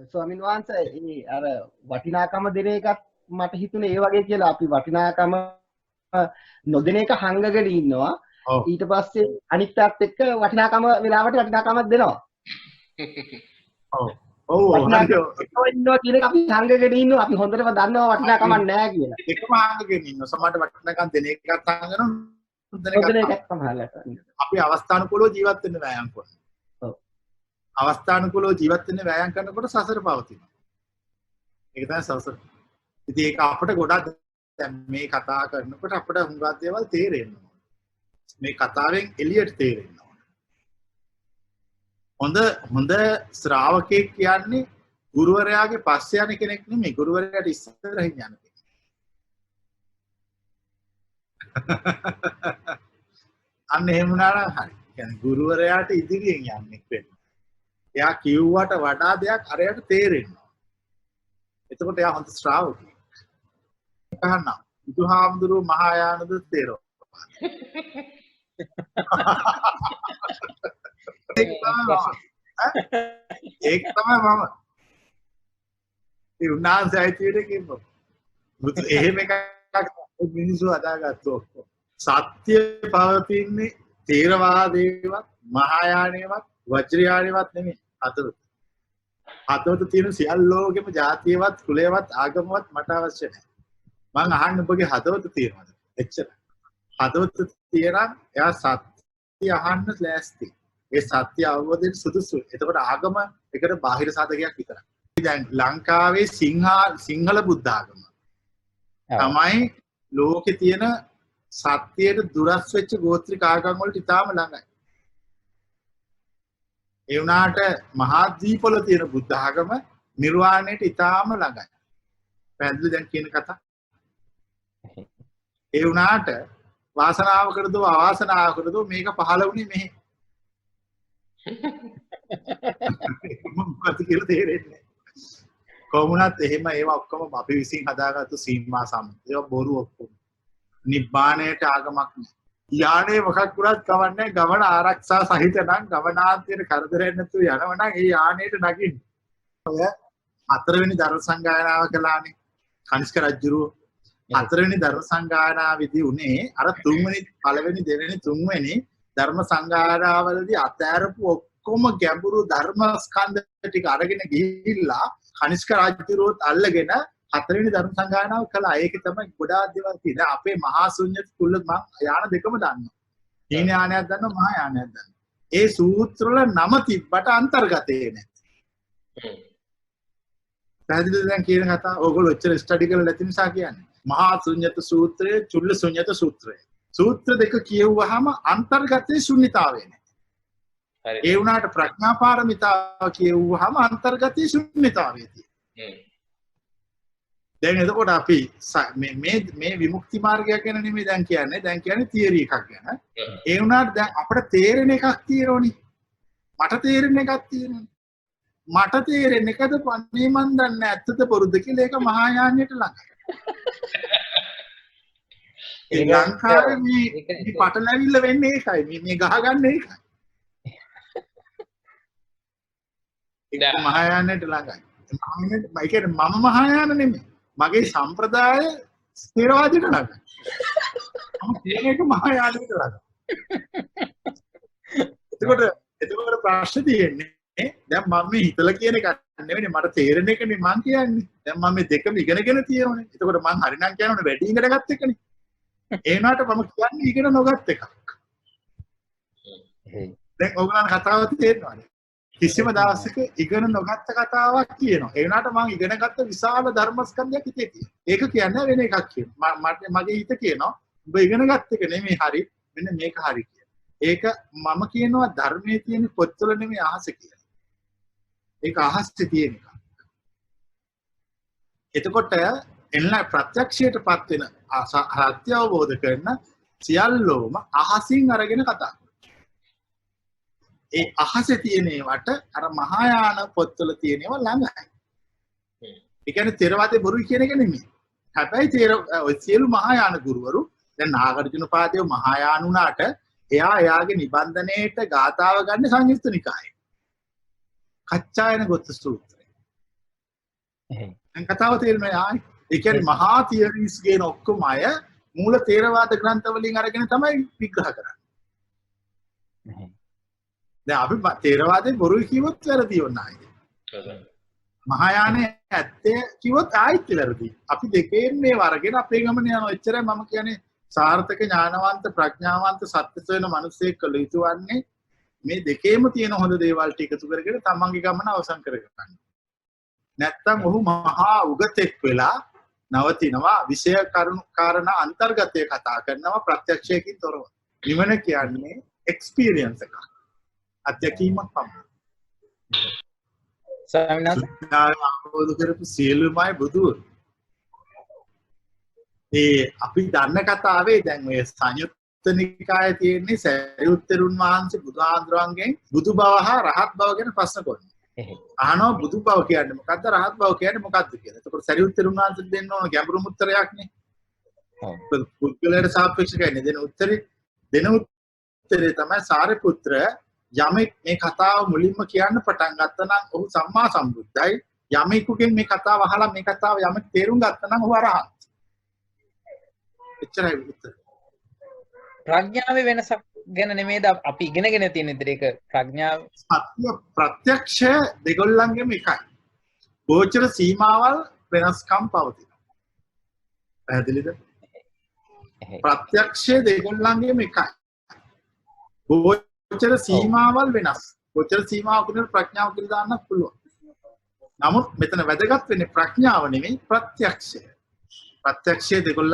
ස්වාමීන් වහන්සේ ඒ අර වටිනාකම දෙන එකත් මට හිතුනේ ඒ වගේ කියලා. අපි වටිනාකම නොදෙන එක හංගගෙන ඉන්නවා. ඊට පස්සේ අනිත් පැත්ත එක්ක වටිනාකම වෙලාවට වටිනාකමක් දෙනවා. ඔව් ඉන්නවා කියන එක අපි හංගගෙන ඉන්නවා. අපි හොඳටම දන්නවා වටිනාකමක් නැහැ කියලා. එකම හංගගෙන ඉන්නවා. සමහරට වටිනාකම් දෙන එකක් හංගනවා. නොදෙන එකක් තමයි. අපි අවස්ථානුකූලව ජීවත් වෙන්න වෑයම් කරනවා. අවස්ථානුකූලව ජීවත් වෙන්න වෑයම් කරනකොට සසර පවතිනවා. ඒක තමයි සසර. ඉතින් ඒක අපිට ගොඩක් දැන් මේ කතා කරනකොට අපිට හුඟක් දේවල් තේරෙනවා. මේ කතාවෙන් එළියට තේරෙනවා. හොඳ ශ්‍රාවකයෙක් කියන්නේ ගුරුවරයාගේ පස්සේ යන කෙනෙක් නෙමෙයි. ගුරුවරයාට ඉස්සරහින් යන කෙනෙක්. අන්න එහෙම වුණා නම් හරි. කියන්නේ ගුරුවරයාට ඉදිරියෙන් යන්නේ වෙන්නේ. එයා කිව්වට වඩා දෙයක් අරයට තේරෙනවා. එතකොට එයා හොඳ ශ්‍රාවකයෙක්. අහන්න. බුදුහාමුදුරුවෝ මහායානද තේරෙනවා. ඒක තමයි මම. ඒ උන්වහන්සේ ආයිතියේ කිව්වෝ. බුදු එහෙම එකක් මිනිස්සු හදාගත්තෝ. සත්‍ය පවතින්නේ තේරවාදේවත් මහායානේවත් වජ්‍රයානේවත් නෙමෙයි. අතවත තියෙන සියල්ලෝගෙම ජාතියවත් කුලයවත් ආගමවත් මට අවශ්‍ය නැහැ. මං අහන්න ඔබගේ හදවත තියෙනවද? එච්චර. හදවත තියෙනම් එයා සත්‍ය අහන්න ලෑස්ති. ඒ සත්‍ය අවබෝධයෙන් සුදුසුයි. එතකොට ආගම එකට බාහිර සාධකයක් විතරයි. දැන් ලංකාවේ සිංහල බුද්ධ ආගම තමයි ලෝකේ තියෙන සත්‍යයට දුරස් වෙච්ච ගෝත්‍රික ආගම් වලට ඉතාම ළඟයි. ඒ වුණාට මහාද්වීපවල තියෙන බුද්ධ ආගම නිර්වාණයට ඉතාම ළඟයි. පැහැදිලි දැන් කියන කතා. ඒ වුණාට වාසනාවකටද අවාසනාවකටද මේක පහළ වුණේ මෙහි. මොකද කියලා තේරෙන්නේ. කොහොමුණත් එහෙම ඒවා ඔක්කොම අපි විසින් හදාගත්තු සීමා සම්මත. ඒවා බොරු ඔක්කොම. නිබ්බාණයට ආගමක් නෑ. යානේ මොකක් වුණත් කවන්නේ ගමන ආරක්ෂා සහිත නම් ගමනාන්තයේ කරදරයක් නැතුව යනවා නම් ඒ යානේට නගින්න. ඔය හතරවෙනි ධර්ම සංගායනාව කළානේ. කනිෂ්ක රජුරෝ හතරවෙනි ධර්ම සංගායනාවේදී උනේ අර තුන්වෙනි පළවෙනි දෙවෙනි තුන්වෙනි ධර්ම සංගායනාවලදී අතෑරපු ඔක්කොම ගැඹුරු ධර්ම ස්කන්ධ ටික අරගෙන ගිහිල්ලා කනිෂ්ක රජුරෝත් අල්ලගෙන හතරවෙනි ධර්ම සංගායනාව කළා. ඒකේ තමයි ගොඩාක් දේවල් තියෙන්නේ. අපේ මහා ශුන්‍යත කුල මම යාන දෙකම දන්නවා. හීන යානයක් දන්නවා මහා යානයක් දන්නවා. ඒ සූත්‍ර වල නම තිබ්බට අන්තර්ගතේ නැහැ. පැහැදිලිද දැන් කියන කතාව? ඕගොල්ලෝ ඔච්චර ස්ටඩි කරලා නැති නිසා කියන්නේ. මහා ශුන්‍යත සූත්‍රය, චුල්ල ශුන්‍යත සූත්‍රය. සූත්‍ර දෙක කියවුවාම අන්තර්ගතේ ශුන්‍යතාවය නැහැ. ඒ වුණාට ප්‍රඥා පාරමිතාව කියවුවාම අන්තර්ගතේ ශුන්‍යතාවය තියෙනවා. දැන් එතකොට අපි මේ විමුක්ති මාර්ගය ගැන නෙමෙයි දැන් කියන්නේ තියරි එකක් ගැන. ඒ වුණාට දැන් අපිට තේරෙන එකක් තියෙනවනේ. මට තේරෙන එකක් තියෙනවනේ. මට තේරෙන එකද පන්නේ මන් දන්නේ ඇත්තද බොරුද කියලා ඒක මහායානයට ළඟයි. ඒ ලංකාවේ මේ පටලැවිල්ල වෙන්නේ ඒකයි. මේ ගහගන්න ඒකයි. ඒක මහායානයට ළඟයි. මම කියන්නේ මම මහායාන නෙමෙයි. මගේ සම්ප්‍රදාය ස්ථිරවාදයට ළඟයි. මම කියන එක මහායානයට ළඟයි. එතකොට ප්‍රශ්නේ තියෙන්නේ දැන් මම මේ හිතලා කියන එක නෙවෙයි මට තේරෙන එකනේ මං කියන්නේ. දැන් මම මේ දෙකම ඉගෙනගෙන තියෙනවනේ. එතකොට මං හරිනම් කියනවනේ වැඩි ඉගෙන ගත්ත එකනේ. ඒ වුණාට මම කියන්නේ ඉගෙන නොගත් එකක්. දැන් ඕගොල්ලන් කතාව තේරෙනවනේ. කිසිම දවසක ඉගෙන නොගත්ත කතාවක් කියනවා. ඒ වුණාට මම ඉගෙන ගත්ත විශාල ධර්මස්කන්ධයක් හිතේ තියෙනවා. ඒක කියන්නේ වෙන එකක් කියනවා. මගේ හිත කියනවා ඔබ ඉගෙන ගත්ත එක නෙමෙයි හරි. මෙන්න මේක හරි කියලා. ඒක මම කියනවා ධර්මයේ තියෙන පොත්වල නෙමෙයි අහස කියලා. ඒක අහස්සේ තියෙන එක. එතකොට එන්න ප්‍රත්‍යක්ෂයටපත් වෙන සත්‍ය අවබෝධ කරන සියල්ලෝම අහසින් අරගෙන කතා. ඒ අහසේ තියෙන ඒවට අර මහායාන පොත්වල තියෙනව ළඟයි. ඒ කියන්නේ ථේරවාදේ බොරුයි කියන එක නෙමෙයි. හැබැයි ඔය සියලු මහායාන ගුරුවරු දැන් නාගර්ජුන පාදයේ මහායාන උනාට එයාගේ නිබන්ධනයේට ගාතාව ගන්න සංයුත්ත නිකායේ. කච්චායන ගොත්ත සූත්‍රය. දැන් කතාව තේරෙනවා ආයි. ඒ කියන්නේ මහා තියරිස් කියන ඔක්කොම අය මූල තේරවාද ග්‍රන්ථ වලින් අරගෙන තමයි විග්‍රහ කරන්නේ. දැන් අපි තේරවාදේ බොරුයි කිව්වොත් වැරදි වුණා. මහායානේ ඇත්තේ කිව්වොත් ආයිත් වැරදි. අපි දෙකේම මේ වරගෙන අපේ ගමන යනවා. එච්චරයි මම කියන්නේ සාර්ථක ඥානවන්ත ප්‍රඥාවන්ත සත්‍යස වෙන මිනිසෙක් කළ යුතු වන්නේ මේ දෙකේම තියෙන හොඳ දේවල් ටික එකතු කරගෙන තමන්ගේ ගමන අවසන් කරගන්න. නැත්තම් ඔහු මහා උගතෙක් වෙලා නවතිනවා විෂය කරුණු කාරණා අන්තර්ගතය කතා කරනවා ප්‍රත්‍යක්ෂයකින් තොරව. නිවන කියන්නේ එක්ස්පීරියන්ස් එකක්. අත්දැකීමක් පමණයි. අවබෝධ කරපු සියලුමයි බුදුන්. අපි දන්න කතාවේ දැන් ඔය සංයුත්ත නිකායේ තියෙන්නේ සරියුත් තෙරුන් වහන්සේ බුදුහාඳුරන්ගෙන් බුදු බව හා රහත් බව ගැන ප්‍රශ්න කරනවා. අහනවා බුදු බව කියන්නේ මොකද්ද රහත් බව කියන්නේ මොකද්ද කියලා. එතකොට සරියුත් තෙරුන් වහන්සේ දෙන්න ඕන ගැඹුරුම උත්තරයක් නේ. පුද්ගලයාට සාපේක්ෂව දෙන උත්තරේ තමයි සාරිපුත්‍ර යමෙක් මේ කතාව මුලින්ම කියන්න පටන් ගත්තා නම් ඔහු සම්මා සම්බුද්ධයි. යමෙකුගෙන් මේ කතාව අහලා මේ කතාව යමෙක් තේරුම් ගත්තා නම් ඔහු අරහත්. එච්චරයි උත්තර. ප්‍රඥාවේ වෙනසක් ගැන නෙමෙයිද අපි ඉගෙනගෙන තියෙන ඉතින් ඒක ප්‍රඥාව සත්‍ය ප්‍රත්‍යක්ෂය දෙගොල්ලන්ගෙම එකයි. ගෝචර සීමාවල් වෙනස්කම් පවතිනවා. පැහැදිලිද? ප්‍රත්‍යක්ෂය දෙගොල්ලන්ගෙම එකයි. ගෝචර සීමාවල් වෙනස්. ගෝචර සීමාව කියන ප්‍රඥාව කියලා දාන්නත් පුළුවන්. නමුත් මෙතන වැදගත් වෙන්නේ ප්‍රඥාව නෙමෙයි ප්‍රත්‍යක්ෂය. ප්‍රත්‍යක්ෂය දෙගොල්ලන්